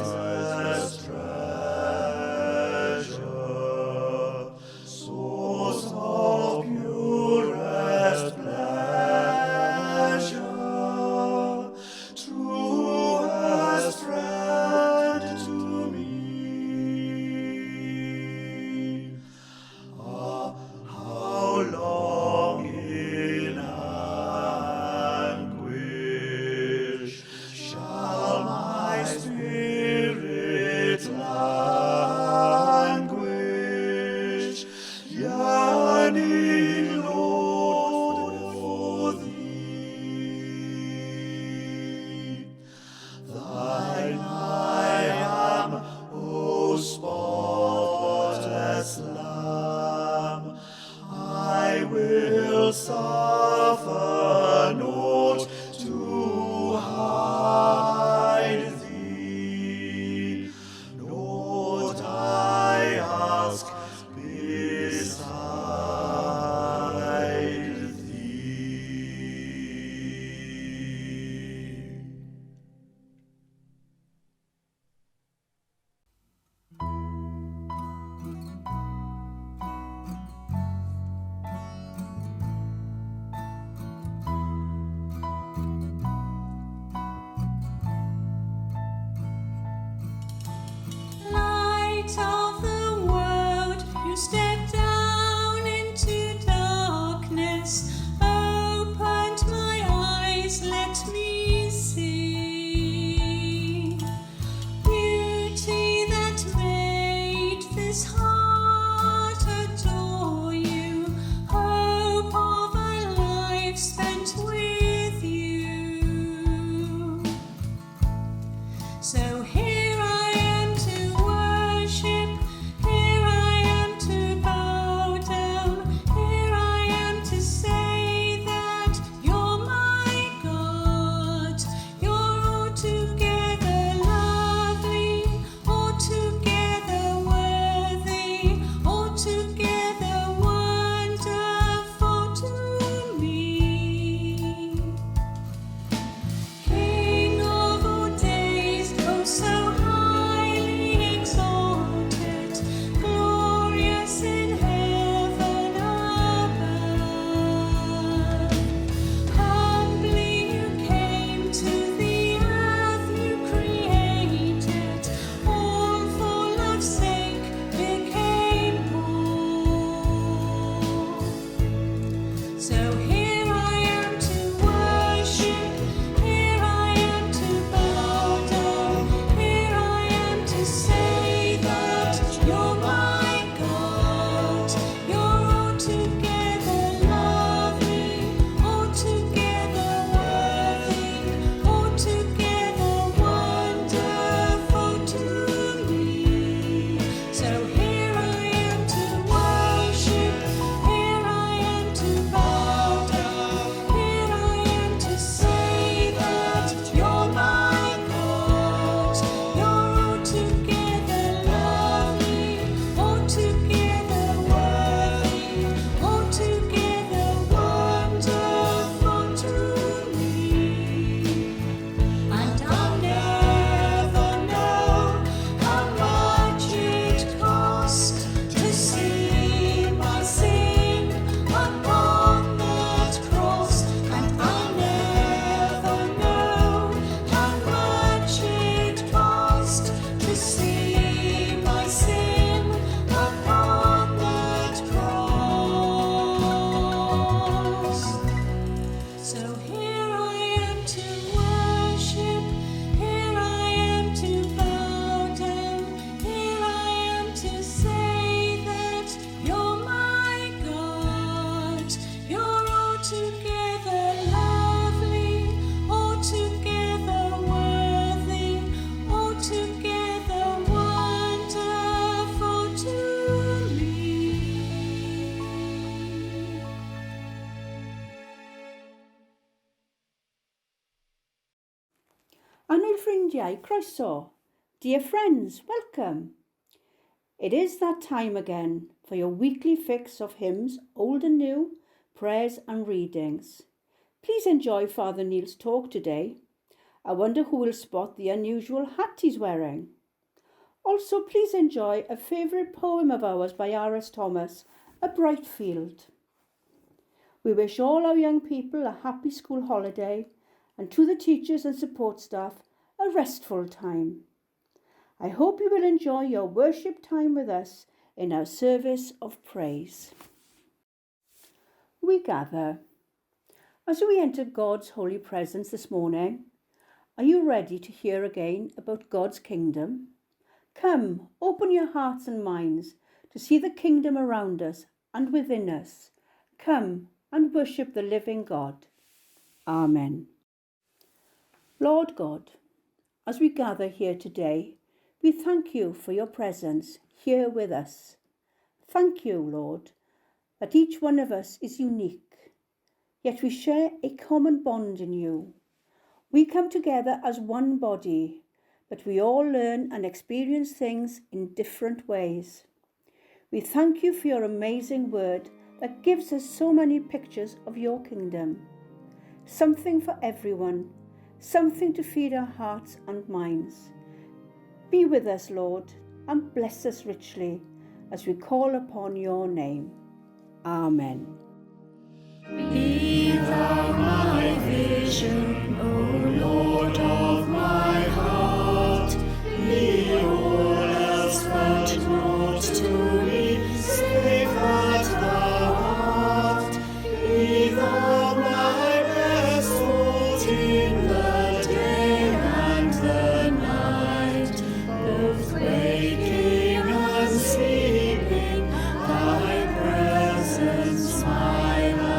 priceless treasure, source of purest pleasure, truest friend to me. Ah, how long in anguish shall my spirit languish, yearning, Lord, for thee. Thine I am, O spotless Lamb. I will suffer naught to hide thee, naught I ask beside thee. Light of the world, you step down into darkness, opened my eyes, let me see beauty that made this heart adore you, hope of a life spent with you. So here I am to worship, here I am to bow down, here I am to say that you're my God. You're altogether lovely, altogether worthy, altogether wonderful to me. King of all days, oh so highly exalted, glorious in heaven above. Humbly you came to the earth you created, all for love's sake became poor. So here I am to worship, here I am to bow down, here I am to say that you're my God. You're altogether lovely, altogether worthy, altogether wonderful to me. So here I am to worship, here I am to bow down, here I am to say that you're my God. You're altogether lovely, altogether worthy, altogether wonderful to me. And I'll never know how much it cost to see my sin upon that cross. And I'll never know how much it cost to see my sin upon that cross. So here I am to worship, here I am to bow down, here I am to say that you're my God. You're altogether lovely, altogether worthy, altogether wonderful to me. Annwyl ffrindiau, croeso. Dear friends, welcome. It is that time again for your weekly fix of hymns, old and new, prayers and readings. Please enjoy Father Neil's talk today. I wonder who will spot the unusual hat he's wearing. Also, please enjoy a favourite poem of ours by R.S. Thomas, A Bright Field. We wish all our young people a happy school holiday, and to the teachers and support staff, a restful time. I hope you will enjoy your worship time with us in our service of praise. We gather. As we enter God's holy presence this morning, are you ready to hear again about God's kingdom? Come, open your hearts and minds to see the kingdom around us and within us. Come and worship the living God. Amen. Lord God, as we gather here today, we thank you for your presence here with us. Thank you, Lord, that each one of us is unique, yet we share a common bond in you. We come together as one body, but we all learn and experience things in different ways. We thank you for your amazing word that gives us so many pictures of your kingdom. Something for everyone, something to feed our hearts and minds. Be with us, Lord, and bless us richly as we call upon your name. Amen. Be thou my vision, O Lord of my heart. Be all else but naught to me, save that thou art. Be thou my best thought in the day and the night, both waking and sleeping, thy presence my light.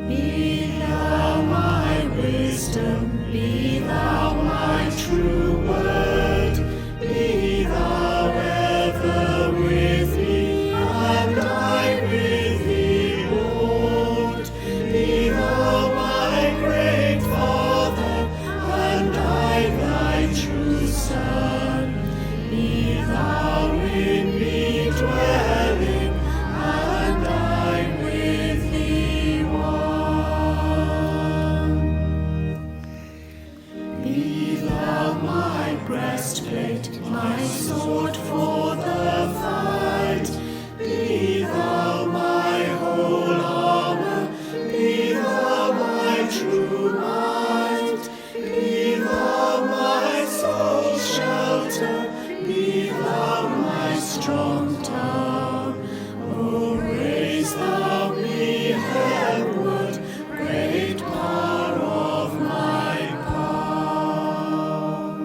Be thou my wisdom, be thou my true word, be thou ever with me, and I with thee, Lord. Be thou my great Father, and I thy true Son. Be thou in me dwelling, and I with thee one. Be thou my breastplate, my sword for the fight. Be thou my whole armour, be thou my true might. Be thou my soul's shelter, be thou my strong tower. O raise thou me heavenward, great power of my power.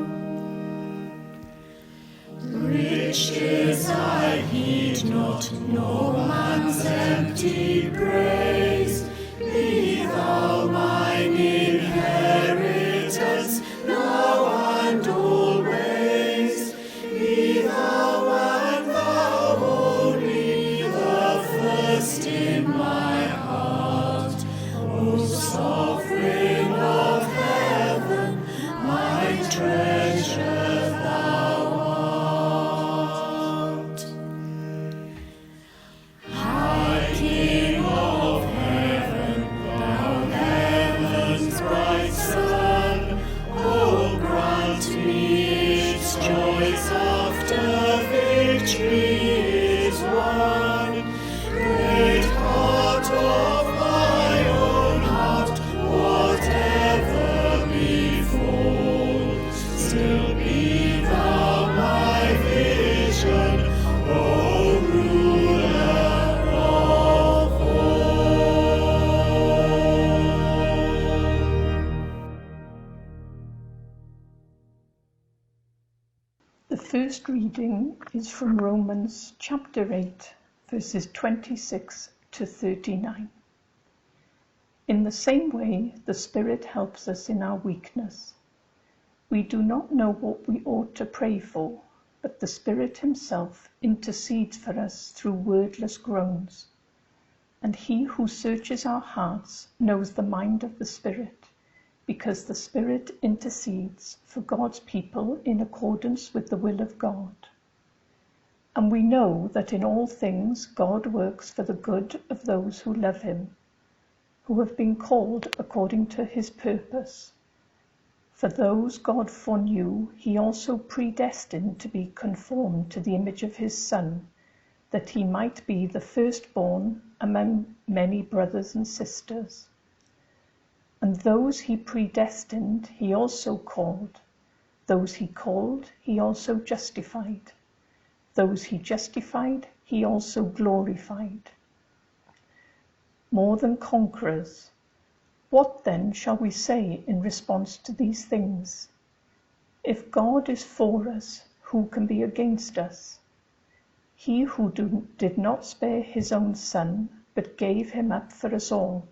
Riches I heed not, nor man's empty praise. Be thou mine inheritance, now and always. Be thou and thou only, the first in my heart. O sovereign of heaven, my treasure thou art. High King of heaven, thou heaven's bright sun, oh, grant me its joys after victory is won. Great heart of my own heart, whatever befall, still be thou my vision, O ruler of all. The first reading is from Romans chapter 8, verses 26 to 39. In the same way, the Spirit helps us in our weakness. We do not know what we ought to pray for, but the Spirit himself intercedes for us through wordless groans. And he who searches our hearts knows the mind of the Spirit, because the Spirit intercedes for God's people in accordance with the will of God. And we know that in all things God works for the good of those who love him, who have been called according to his purpose. For those God foreknew, he also predestined to be conformed to the image of his Son, that he might be the firstborn among many brothers and sisters. And those he predestined, he also called. Those he called, he also justified. Those he justified, he also glorified. More than conquerors. What then shall we say in response to these things? If God is for us, who can be against us? He who did not spare his own Son, but gave him up for us all,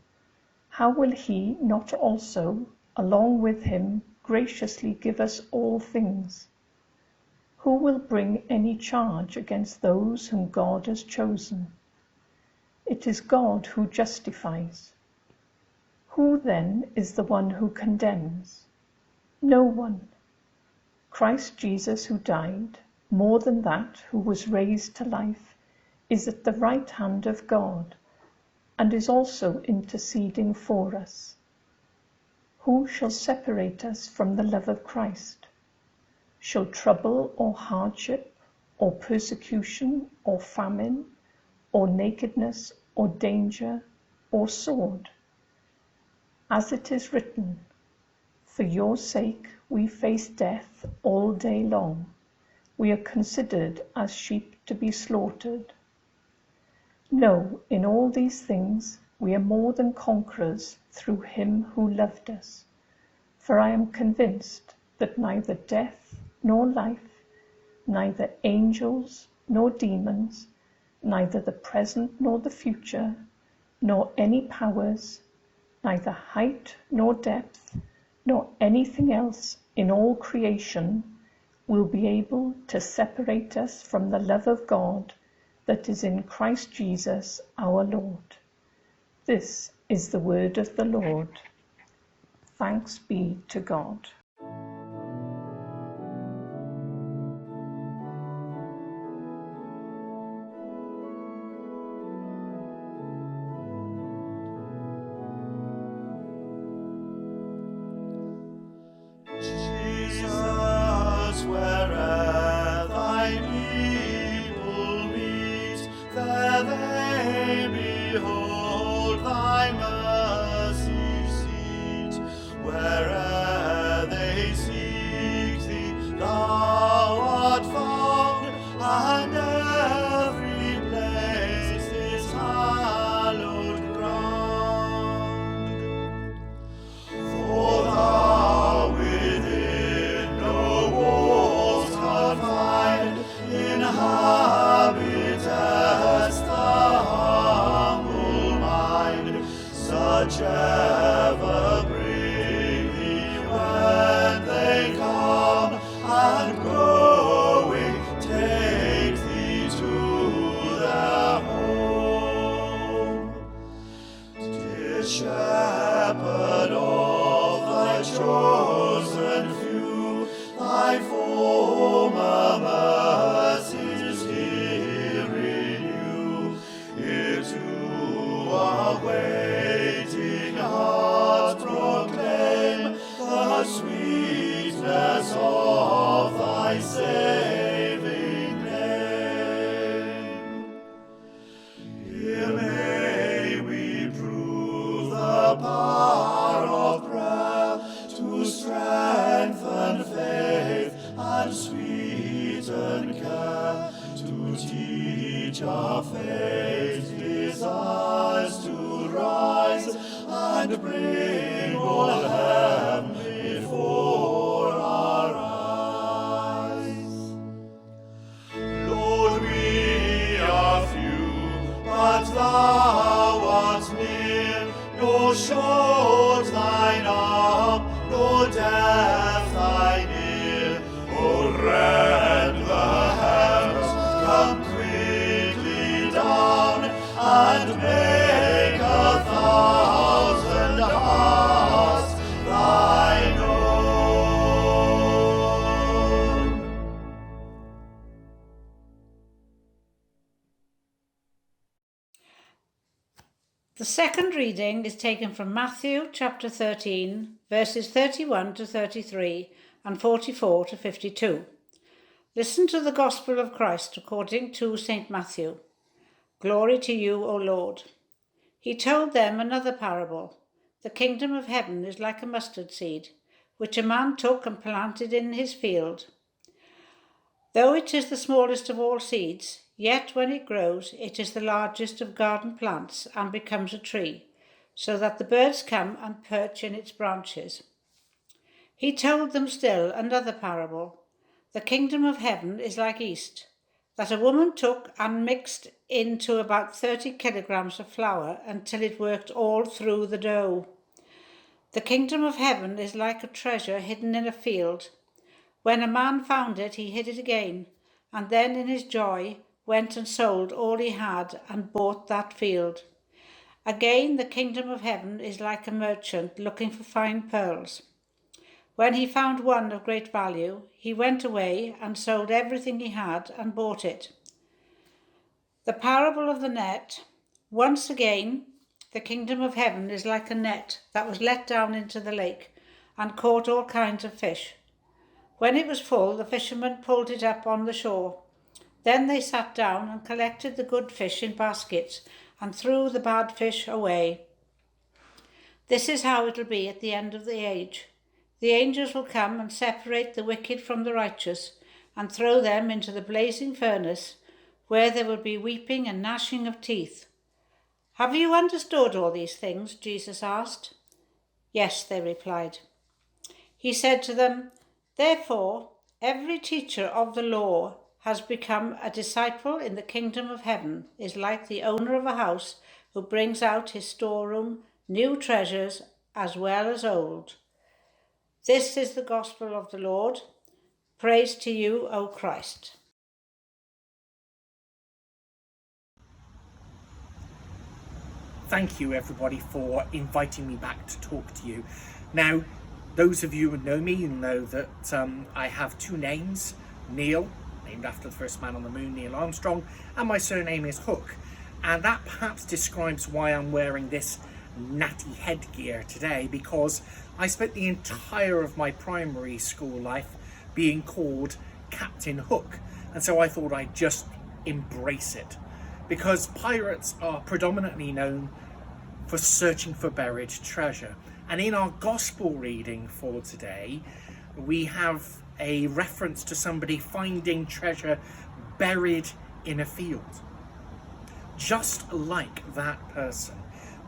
how will he not also, along with him, graciously give us all things? Who will bring any charge against those whom God has chosen? It is God who justifies. Who then is the one who condemns? No one. Christ Jesus, who died, more than that, who was raised to life, is at the right hand of God, and is also interceding for us. Who shall separate us from the love of Christ? Shall trouble or hardship, or persecution, or famine, or nakedness, or danger, or sword? As it is written, for your sake we face death all day long. We are considered as sheep to be slaughtered. No, in all these things we are more than conquerors through him who loved us. For I am convinced that neither death nor life, neither angels nor demons, neither the present nor the future, nor any powers, neither height nor depth, nor anything else in all creation will be able to separate us from the love of God that is in Christ Jesus our Lord. This is the word of the Lord. Thanks be to God. Jesus, where'er thy people meet, there they behold thy mercy seat. Where'er they seek thee, thou art found, and every place is hallowed ground. For thou within no walls confined inhabitest the humble mind, such ever bring thee when they come, and going take thee to their home. Dear shepherd of thy chosen few, thy former mercies here renew. Here to our waiting heart proclaim the sweetness of thy saving name. Here may we prove the power of prayer to strengthen faith and sweeten care, to teach our faith desires to rise and bring all heaven before our eyes. Lord, we are few, but thou art near, nor short thine arm, nor deaf thine ear. O rend the heavens, come quickly down, and make 1,000 hearts second reading is taken from Matthew chapter 13, verses 31 to 33 and 44 to 52. Listen to the Gospel of Christ according to St. Matthew. Glory to you, O Lord. He told them another parable. The kingdom of heaven is like a mustard seed, which a man took and planted in his field. Though it is the smallest of all seeds, yet when it grows, it is the largest of garden plants and becomes a tree, so that the birds come and perch in its branches. He told them still another parable. The kingdom of heaven is like yeast, that a woman took and mixed into about 30 kilograms of flour until it worked all through the dough. The kingdom of heaven is like a treasure hidden in a field. When a man found it, he hid it again, and then in his joy went and sold all he had and bought that field. Again, the kingdom of heaven is like a merchant looking for fine pearls. When he found one of great value, he went away and sold everything he had and bought it. The parable of the net. Once again, the kingdom of heaven is like a net that was let down into the lake and caught all kinds of fish. When it was full, the fishermen pulled it up on the shore. Then they sat down and collected the good fish in baskets and threw the bad fish away. This is how it will be at the end of the age. The angels will come and separate the wicked from the righteous and throw them into the blazing furnace, where there will be weeping and gnashing of teeth. Have you understood all these things? Jesus asked. Yes, they replied. He said to them, Therefore, every teacher of the law has become a disciple in the kingdom of heaven is like the owner of a house who brings out his storeroom, new treasures as well as old. This is the gospel of the Lord. Praise to you, O Christ. Thank you, everybody, for inviting me back to talk to you. Now, those of you who know me know that I have two names, Neil, named after the first man on the moon, Neil Armstrong, and my surname is Hook. And that perhaps describes why I'm wearing this natty headgear today, because I spent the entire of my primary school life being called Captain Hook. And so I thought I'd just embrace it, because pirates are predominantly known for searching for buried treasure. And in our gospel reading for today, we have a reference to somebody finding treasure buried in a field. Just like that person,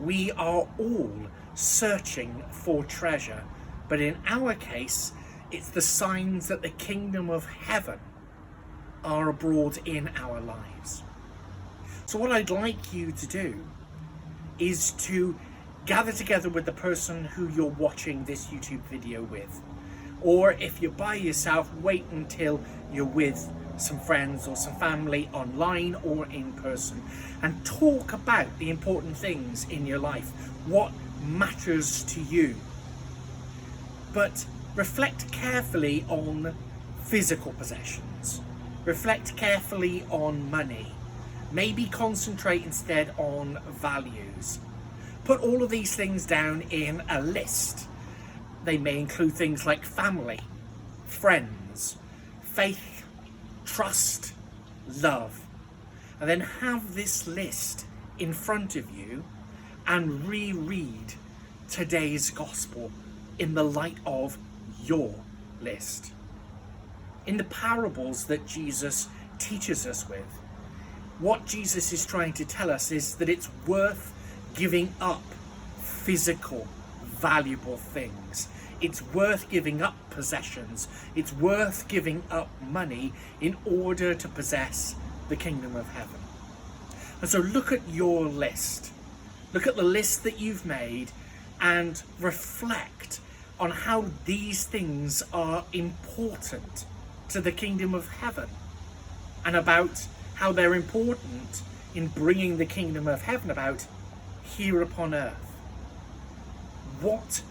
we are all searching for treasure, but in our case, it's the signs that the kingdom of heaven are abroad in our lives. So what I'd like you to do is to gather together with the person who you're watching this YouTube video with. Or if you're by yourself, wait until you're with some friends or some family online or in person, and talk about the important things in your life, what matters to you. But reflect carefully on physical possessions. Reflect carefully on money. Maybe concentrate instead on values. Put all of these things down in a list. They may include things like family, friends, faith, trust, love. And then have this list in front of you and reread today's gospel in the light of your list. In the parables that Jesus teaches us with, what Jesus is trying to tell us is that it's worth giving up physical, valuable things. It's worth giving up possessions. It's worth giving up money in order to possess the kingdom of heaven. And so look at your list. Look at the list that you've made and reflect on how these things are important to the kingdom of heaven, and about how they're important in bringing the kingdom of heaven about here upon earth. What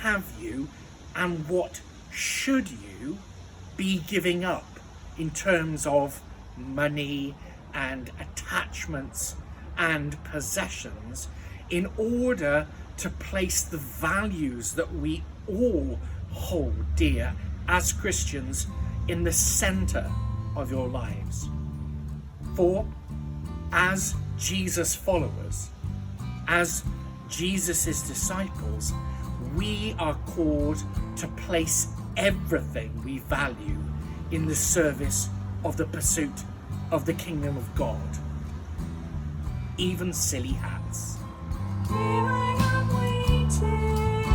have you and what should you be giving up in terms of money and attachments and possessions in order to place the values that we all hold dear as Christians in the center of your lives. For as Jesus followers, as Jesus' disciples, we are called to place everything we value in the service of the pursuit of the kingdom of God, even silly hats. Here I am waiting,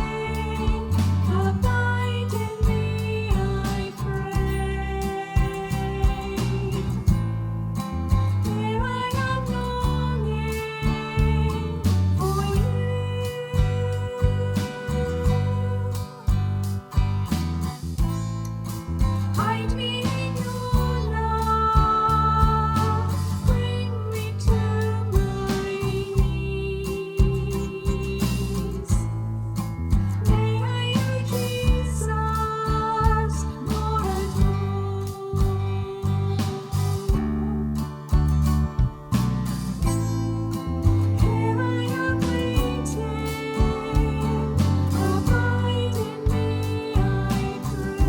abide in me, I pray. Here I am longing for you. Hide me in your love, bring me to my knees. May I know Jesus more and more. Here I am waiting, abide in me, I pray.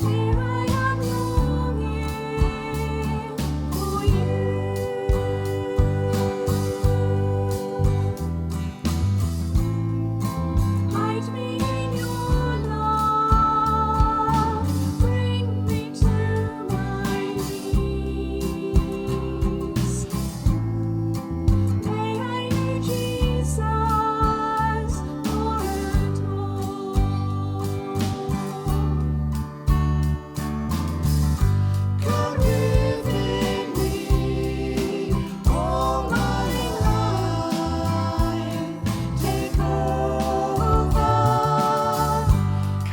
Here I am longing for you. Hide me in your love, bring me to my knees. May I know Jesus more and more. Come live in me all my life. Take over.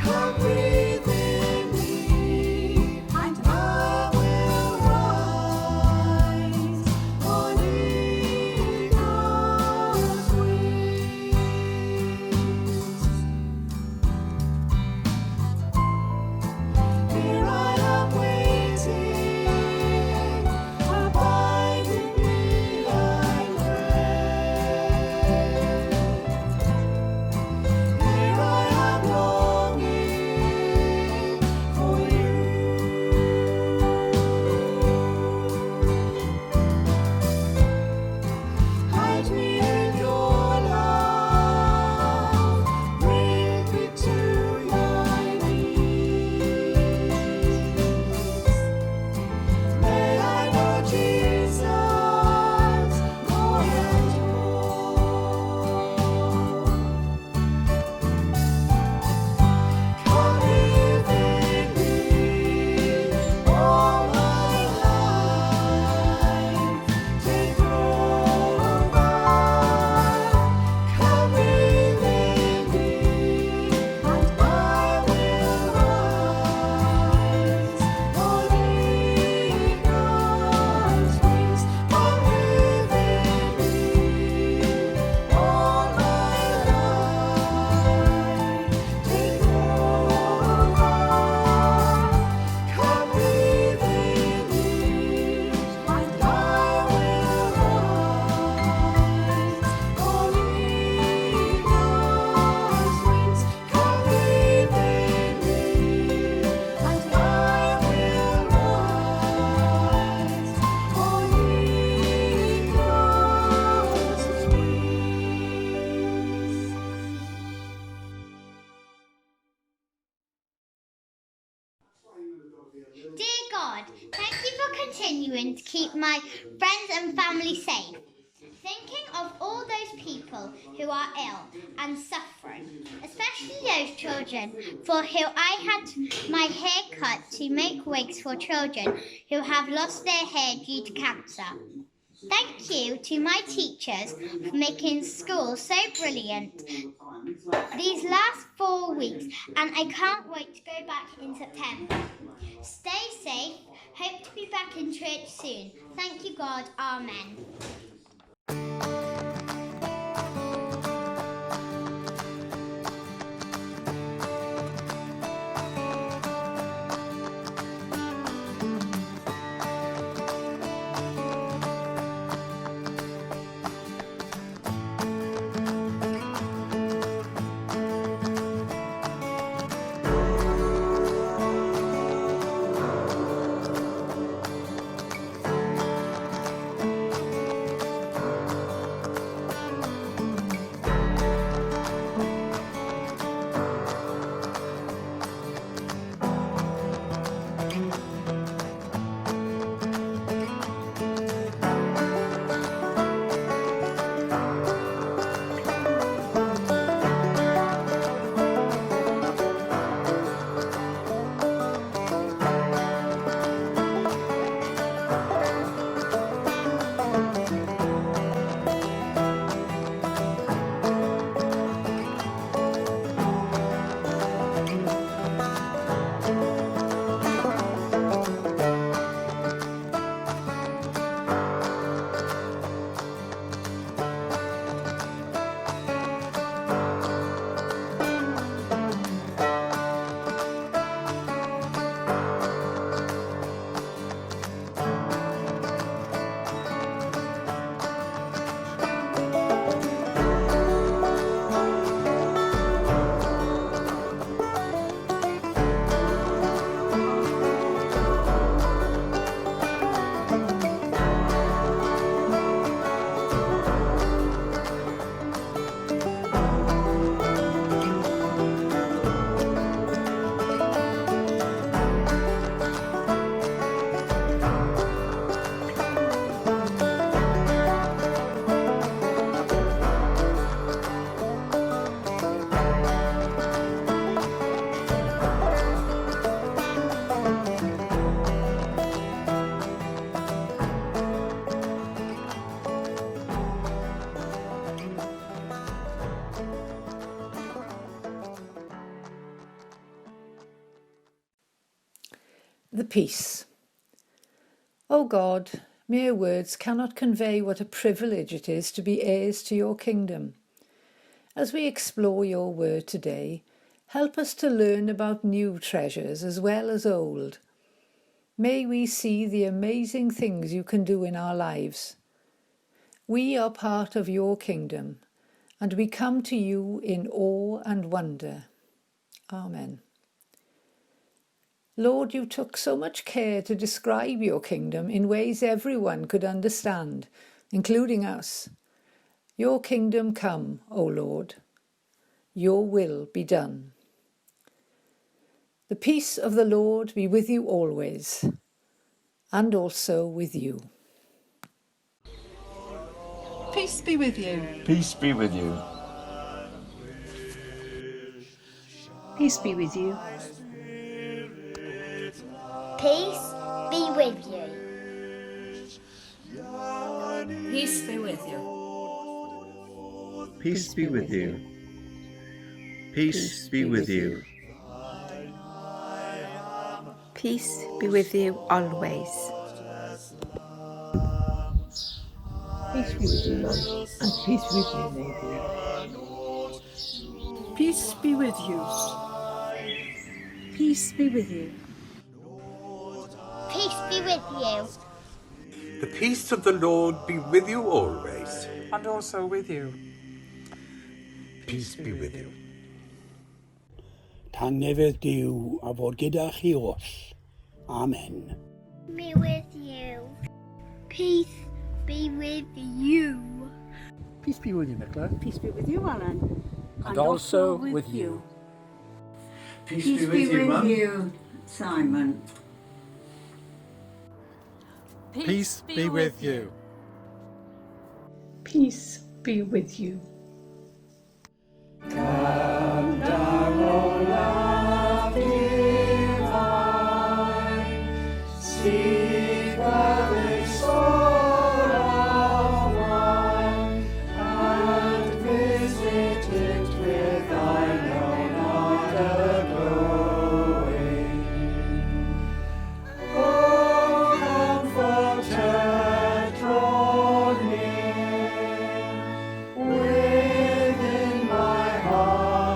Come breathe in me, and I will rise on eagle's wings. Here I am waiting, abide in me, I pray. Here I am longing for you. Hide me in your love, bring me to my knees. May I know Jesus more and more. Come live in me all my life. Take over. Come breathe in me, and I will rise on eagle's wings. Come live in me all my life. Take over. Come breathe in me, and I will rise on eagle's wings. Come breathe in me, and I will rise on eagle's wings. Dear God, thank you for continuing to keep my friends and family safe. Thinking of all those people who are ill and suffering, especially those children for who I had my hair cut to make wigs for children who have lost their hair due to cancer. Thank you to my teachers for making school so brilliant these last 4 weeks, and I can't wait to go back in September. Stay safe. Hope to be back in church soon. Thank you, God. Amen. the peace. O God, mere words cannot convey what a privilege it is to be heirs to your kingdom. As we explore your word today, help us to learn about new treasures as well as old. May we see the amazing things you can do in our lives. We are part of your kingdom, and we come to you in awe and wonder. Amen. Lord, you took so much care to describe your kingdom in ways everyone could understand, including us. Your kingdom come, O Lord. Your will be done. The peace of the Lord be with you always, and also with you. Peace be with you. Peace be with you. Peace be with you. Peace be with you. Peace be with you. Peace be with you. Peace be with you. Peace be with you always. Peace be with you, and peace with you, neighbour. Peace be with you. Peace be with you. Peace be with you. The peace of the Lord be with you always. And also with you. Peace be with you. Tan newydd Duw a fod gyda chi oll. Amen. Be with you. Peace be with you. Peace be with you, Nicola. Peace be with you, Alan. And also with you. Peace be with you, Mum. Simon. Peace be with you. Peace be with you. Come down, O love divine, seek the soul of one, and visit it with thine own ardor glowing. O Comforter, draw near, within my heart,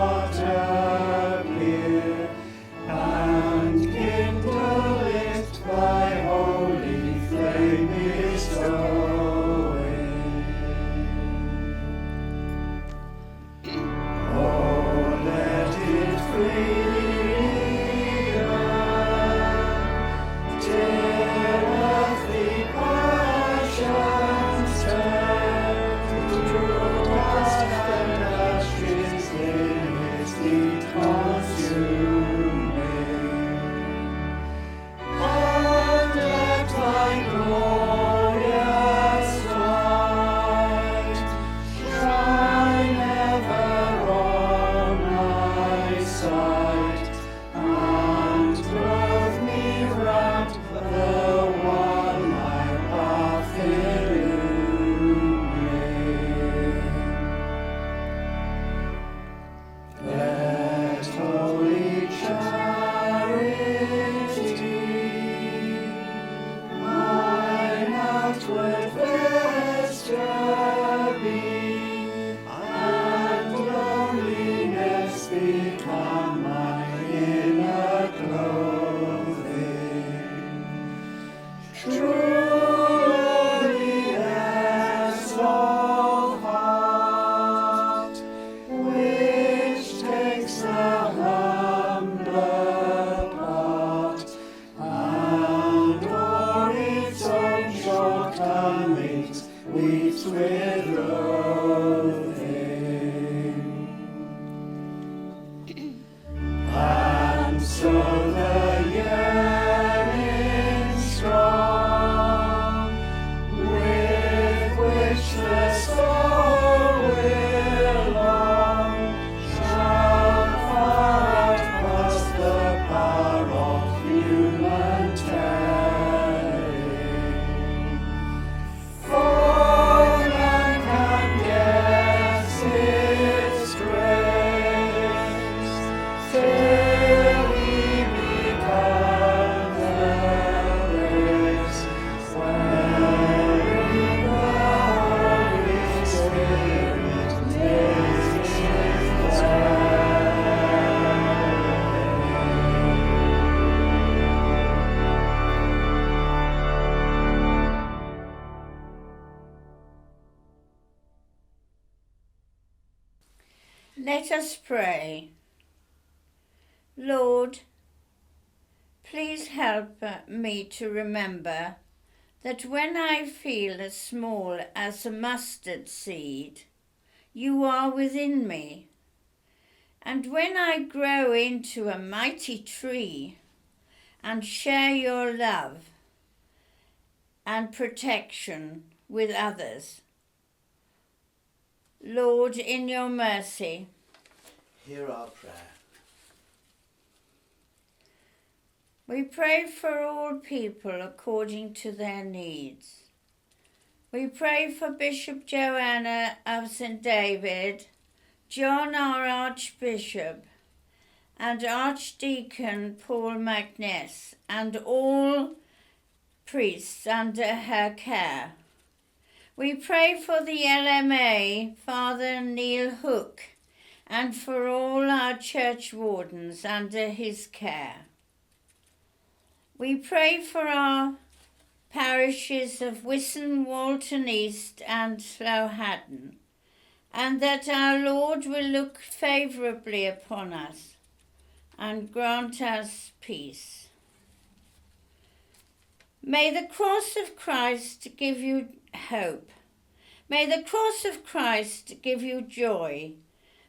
Let us pray. Lord, please help me to remember that when I feel as small as a mustard seed, you are within me. And when I grow into a mighty tree and share your love and protection with others, Lord, in your mercy, hear our prayer. We pray for all people according to their needs. We pray for Bishop Joanna of St. David, John our Archbishop, and Archdeacon Paul Magness, and all priests under her care. We pray for the LMA, Father Neil Hook, and for all our church wardens under his care. We pray for our parishes of Wisson, Walton East and Slowhaddon, and that our Lord will look favourably upon us and grant us peace. May the cross of Christ give you hope. May the cross of Christ give you joy.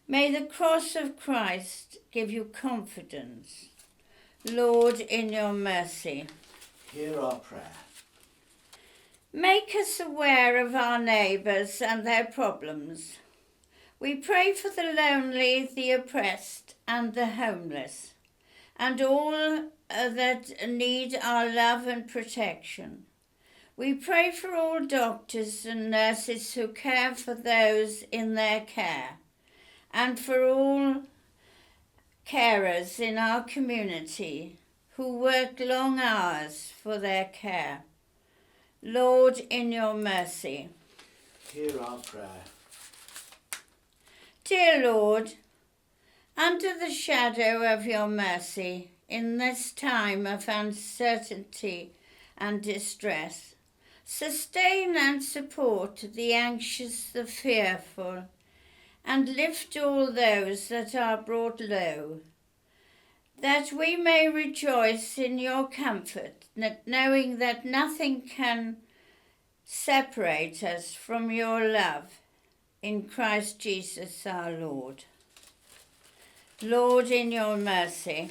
May the cross of Christ give you confidence. Lord, in your mercy, hear our prayer. Make us aware of our neighbours and their problems. We pray for the lonely, the oppressed and the homeless, and all that need our love and protection. We pray for all doctors and nurses who care for those in their care, and for all carers in our community who work long hours for their care. Lord, in your mercy, hear our prayer. Dear Lord, under the shadow of your mercy, in this time of uncertainty and distress, sustain and support the anxious, the fearful, and lift all those that are brought low, that we may rejoice in your comfort, knowing that nothing can separate us from your love in Christ Jesus our Lord. Lord, in your mercy,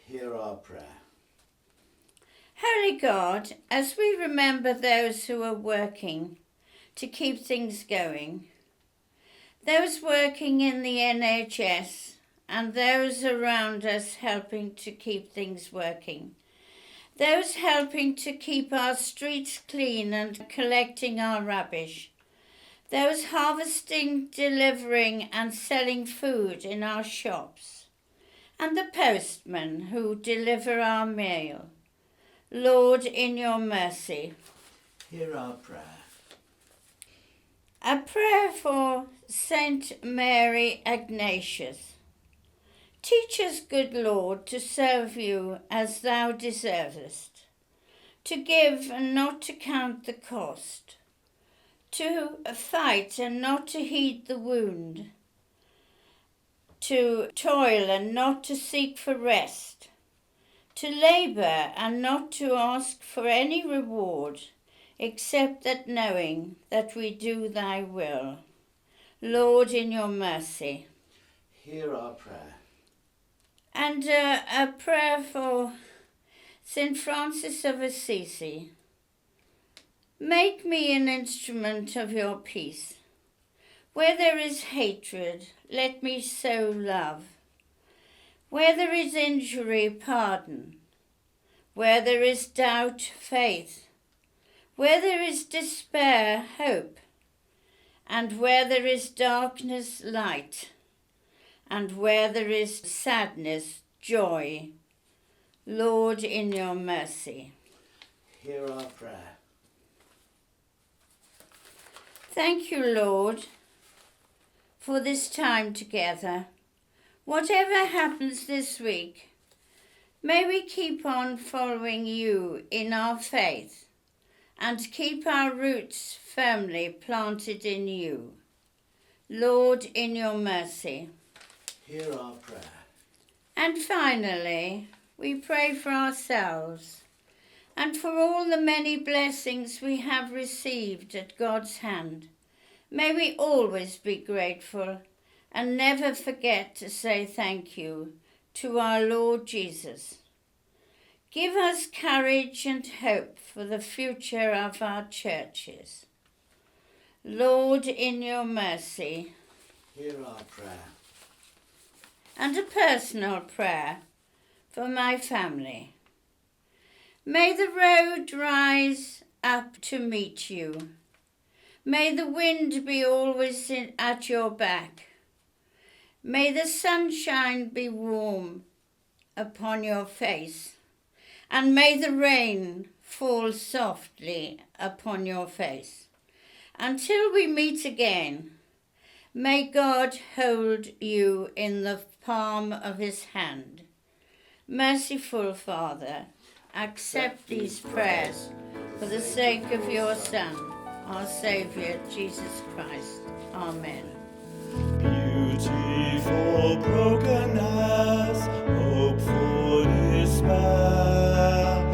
hear our prayer. Holy God, as we remember those who are working to keep things going, those working in the NHS and those around us helping to keep things working, those helping to keep our streets clean and collecting our rubbish, those harvesting, delivering and selling food in our shops, and the postmen who deliver our mail. Lord, in your mercy, hear our prayer. A prayer for Saint Mary Ignatius. Teach us, good Lord, to serve you as thou deservest, to give and not to count the cost, to fight and not to heed the wound, to toil and not to seek for rest, to labour and not to ask for any reward, except that knowing that we do thy will. Lord, in your mercy, hear our prayer. And a prayer for St. Francis of Assisi. Make me an instrument of your peace. Where there is hatred, let me sow love. Where there is injury, pardon. Where there is doubt, faith. Where there is despair, hope. And where there is darkness, light. And where there is sadness, joy. Lord, in your mercy, hear our prayer. Thank you, Lord, for this time together. Whatever happens this week, may we keep on following you in our faith and keep our roots firmly planted in you. Lord, in your mercy, hear our prayer. And finally, we pray for ourselves and for all the many blessings we have received at God's hand. May we always be grateful and never forget to say thank you to our Lord Jesus. Give us courage and hope for the future of our churches. Lord, in your mercy. Hear our prayer. And a personal prayer for my family. May the road rise up to meet you. May the wind be always at your back. May the sunshine be warm upon your face, and may the rain fall softly upon your face. Until we meet again, may God hold you in the palm of his hand. Merciful Father, accept these prayers for the sake of your Son, our Saviour, Jesus Christ. Amen. Beauty for brokenness, hope for despair.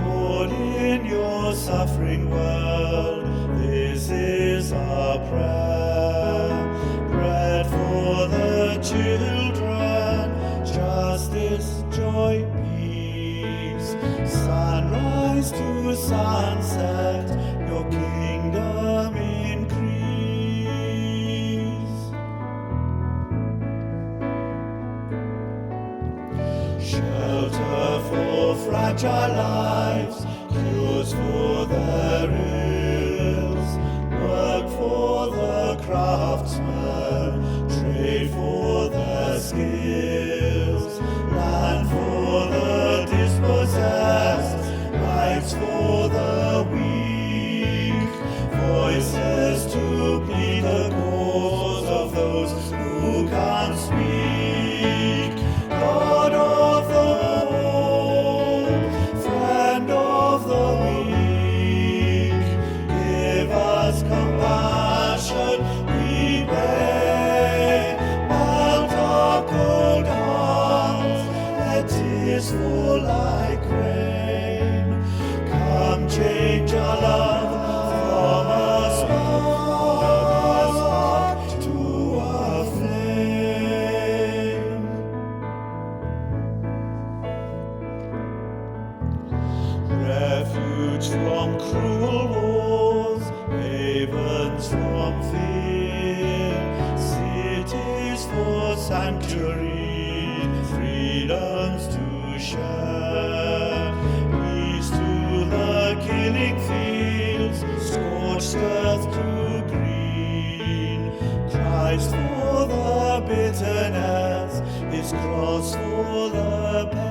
Lord, in your suffering world, this is our prayer. Bread for the children, justice, joy, peace. Sunrise to sunset, your kingdom increase. Shelter for fragile lives, cures for their ills. Work for the craftsmen, trade for their skills. Land for the dispossessed, rights for the weak. Voices to plead the cause of those who can't speak. God of the whole, friend of the weak, give us compassion, we pray. Melt our cold hearts, let tears fall like rain. Come change our love from a spark to a flame. Refuge from cruel wars, havens from fear, cities for sanctuary, freedoms to share. Peace to the killing fields, scorched earth to green. Christ for the bitterness, his cross for the pain.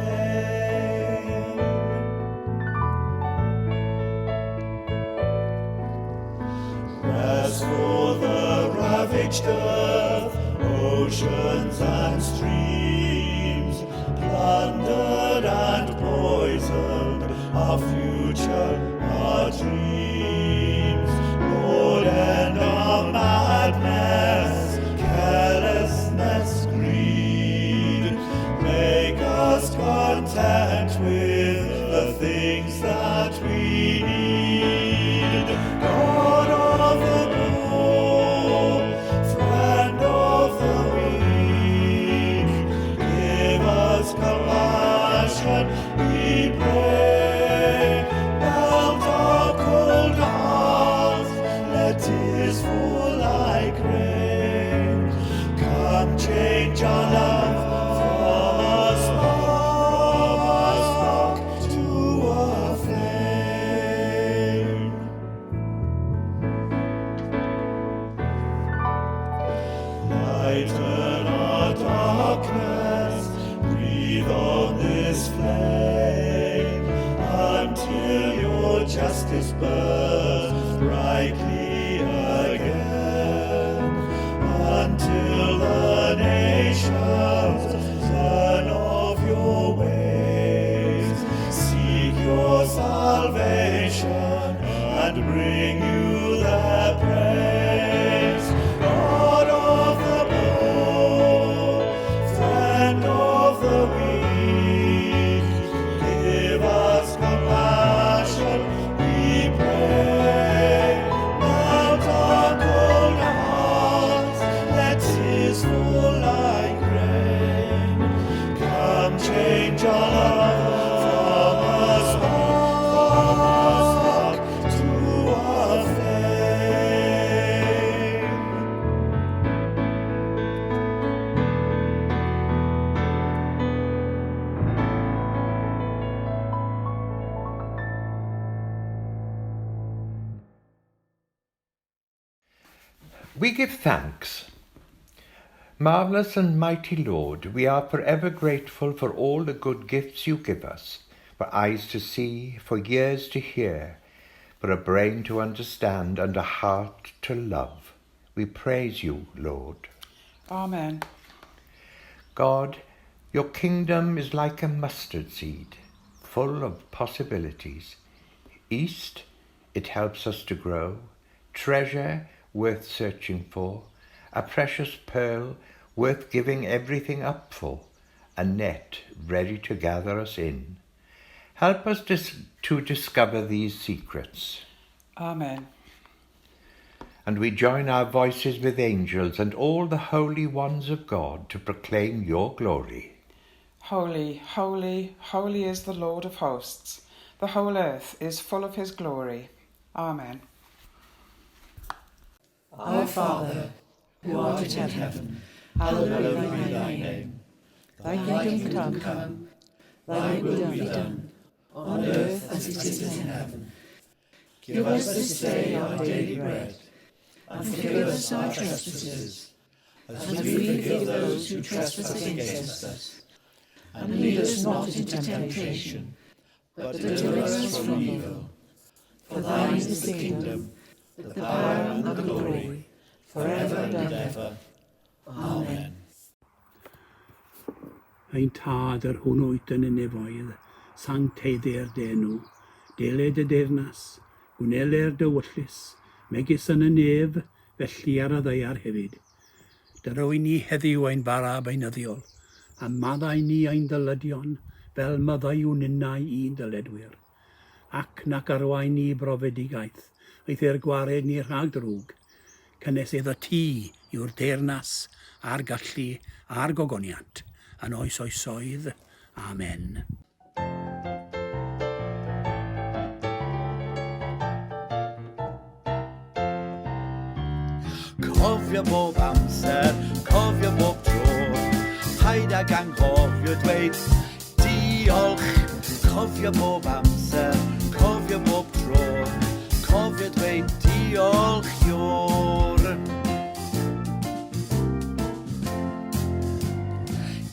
Rest for the ravaged earth, oceans and streams, plundered and poisoned, our future, our dreams. Lord, end our madness, carelessness, greed. Make us content with the things that we need. God of the poor, friend of the weak, give us compassion, we pray. Melt our cold hearts, let tears fall like rain. Come change our love from a spark to a flame. Lighten our darkness, breathe on this flame, until your justice burns brightly again, until the nations learn of your ways, seek your salvation, and bring you their praise. God of the poor, is full like rain. Come change our love from a spark to a flame. We give thanks. Marvellous and mighty Lord, we are forever grateful for all the good gifts you give us, for eyes to see, for ears to hear, for a brain to understand and a heart to love. We praise you, Lord. Amen. God, your kingdom is like a mustard seed, full of possibilities. East, it helps us to grow. Treasure, worth searching for. A precious pearl, worth giving everything up for. A net, ready to gather us in. Help us to discover these secrets. Amen. And we join our voices with angels and all the holy ones of God to proclaim your glory. Holy, holy, holy is the Lord of hosts. The whole earth is full of his glory. Amen. Our Father, who art in heaven, hallowed be thy name. Thy kingdom come, thy will be done, on earth as it is in heaven. Give us this day our daily bread, and forgive us our trespasses, as we forgive those who trespass against us. And lead us not into temptation, but deliver us from evil. For thine is the kingdom, the power and the glory, forever and ever. Amen. Ein tad yr hwn oed yn y nefoedd, sancteiddau'r denw, deled y deyrnas, gwneler dywyllus, megis yn y nef, felly ar y ddeiar hefyd. Dyro i ni heddiw ein bara beunyddiol, a maddau ni ein dylydion, fel maddau yw ninnau i'n dyledwyr. Ac nac arwain ni brofedigaeth, oedd e'r gwared ni rhag drwg, cynnes iddo ti yw'r deyrnas, a'r gallu, a'r gogoniant, yn oes oesoedd. Amen. Cofio bob amser, cofio bob tro, paid ag anghofio dweud diolch. Cofio bob amser, cofio bob tro, cofio dweud diolch yw'r.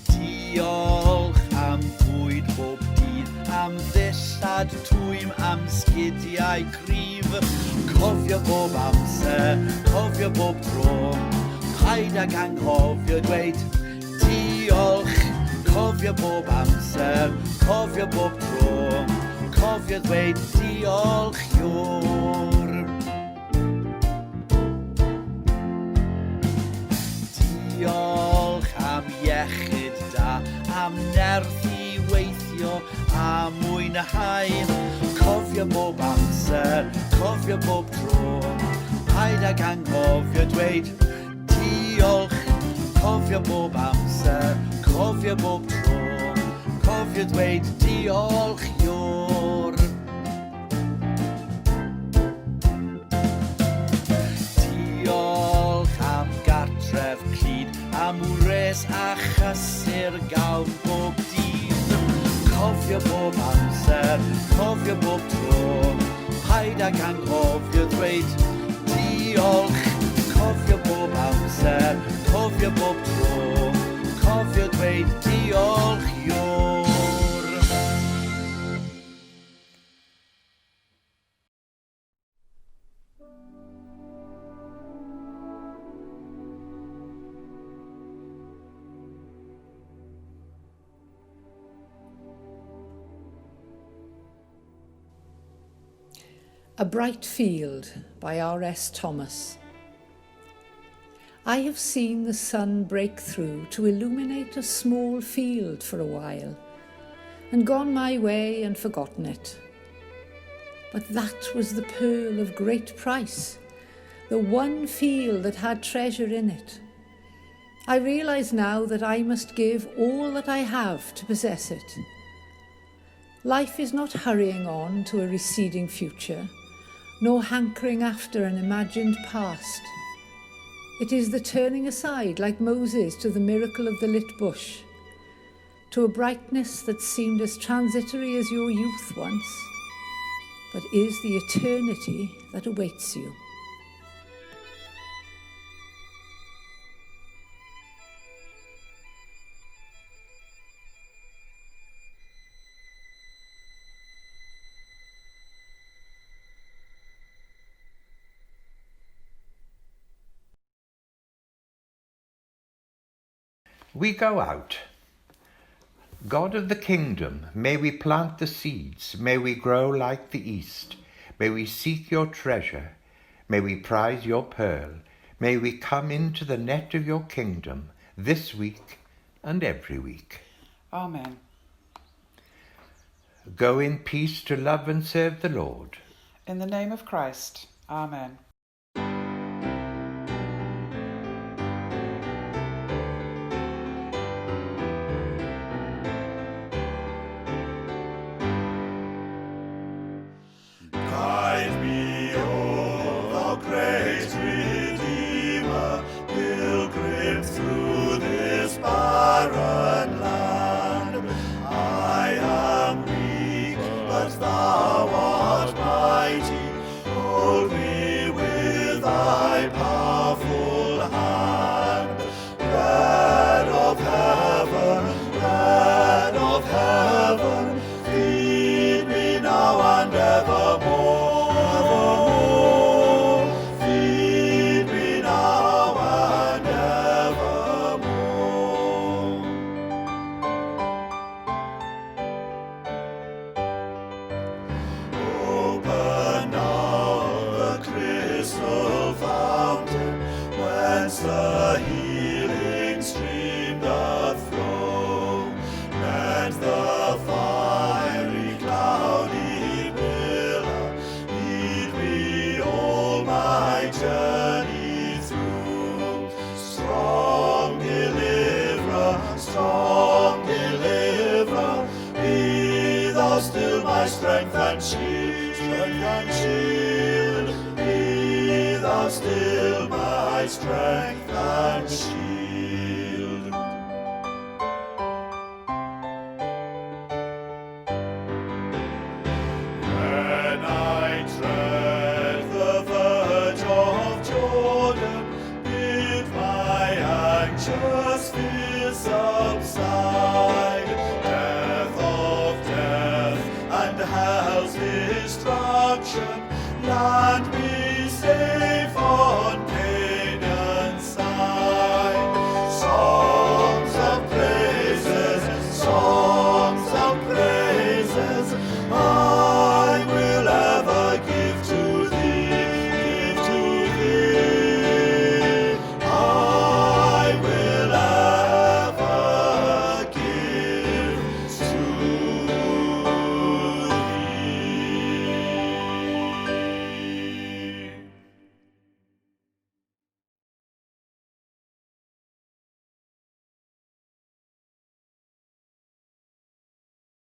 Diolch am bwyd bob dydd, am ddillad twym, am sgidiau cryf. Cofio bob amser, cofio bob tro, paid ag anghofio dweud diolch. Cofio bob amser, cofio bob tro, cofio dweud diolch yw'r. Diolch am iechyd da, am nerth i weithio, a mwynhau. Cofio bob amser, cofio bob tro, paid ag anghofio dweud diolch. Cofio bob amser, cofio bob tro, cofio dweud diolch yw'r. Diolch am gartref cyd, am wres a chysur gawn bob dydd. Cofio bob amser, cofio bob tro, paid ag anghofio dweud diolch. Cofio bob amser, cofio bob tro, cofio dweud diolch yw'r. A Bright Field by R.S. Thomas. I have seen the sun break through to illuminate a small field for a while, and gone my way and forgotten it. But that was the pearl of great price, the one field that had treasure in it. I realise now that I must give all that I have to possess it. Life is not hurrying on to a receding future, nor hankering after an imagined past. It is the turning aside, like Moses to the miracle of the lit bush, to a brightness that seemed as transitory as your youth once, but is the eternity that awaits you. We go out. God of the kingdom, may we plant the seeds, may we grow like the east, may we seek your treasure, may we prize your pearl, may we come into the net of your kingdom this week and every week. Amen. Go in peace to love and serve the Lord. In the name of Christ. Amen. Guide me, O thou great Redeemer, pilgrim through this barren land. I am weak, but thou art mighty. Hold me with thy powerful hand. Bread of heaven, feed me now and evermore. Feed me now and evermore. Open now the crystal fountain, whence the healing stream doth flow. Let the fiery cloudy pillar lead me all my journey through. Strong deliverer, be thou still my strength and shield. Be thou still my strength and shield. When I tread the verge of Jordan, bid my anxious fears subside.